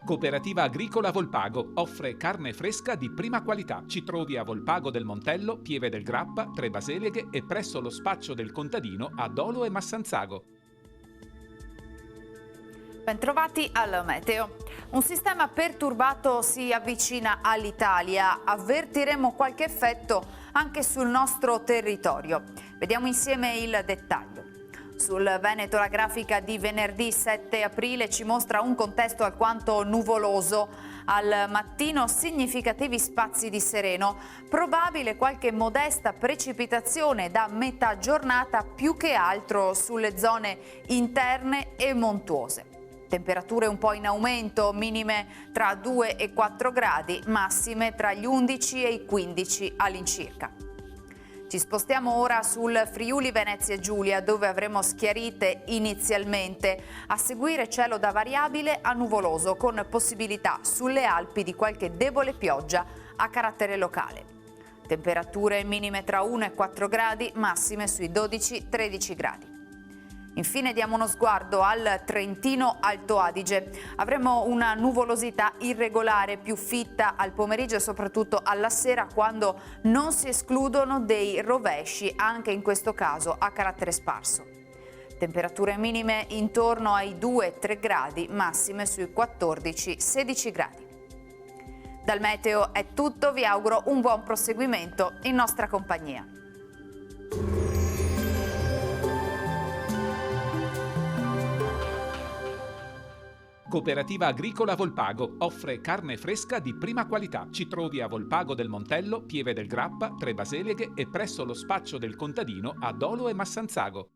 Cooperativa Agricola Volpago offre carne fresca di prima qualità. Ci trovi a Volpago del Montello, Pieve del Grappa, Tre Baseleghe e presso lo spaccio del contadino a Dolo e Massanzago. Bentrovati al meteo. Un sistema perturbato si avvicina all'Italia. Avvertiremo qualche effetto anche sul nostro territorio. Vediamo insieme il dettaglio. Sul Veneto la grafica di venerdì 7 aprile ci mostra un contesto alquanto nuvoloso. Al mattino significativi spazi di sereno, probabile qualche modesta precipitazione da metà giornata più che altro sulle zone interne e montuose. Temperature un po' in aumento, minime tra 2 e 4 gradi, massime tra gli 11 e i 15 all'incirca. Ci spostiamo ora sul Friuli Venezia Giulia, dove avremo schiarite inizialmente, a seguire cielo da variabile a nuvoloso, con possibilità sulle Alpi di qualche debole pioggia a carattere locale. Temperature minime tra 1 e 4 gradi, massime sui 12-13 gradi. Infine diamo uno sguardo al Trentino Alto Adige. Avremo una nuvolosità irregolare più fitta al pomeriggio e soprattutto alla sera, quando non si escludono dei rovesci, anche in questo caso a carattere sparso. Temperature minime intorno ai 2-3 gradi, massime sui 14-16 gradi. Dal meteo è tutto, vi auguro un buon proseguimento in nostra compagnia. Cooperativa Agricola Volpago offre carne fresca di prima qualità. Ci trovi a Volpago del Montello, Pieve del Grappa, Tre Baseleghe e presso lo spaccio del contadino a Dolo e Massanzago.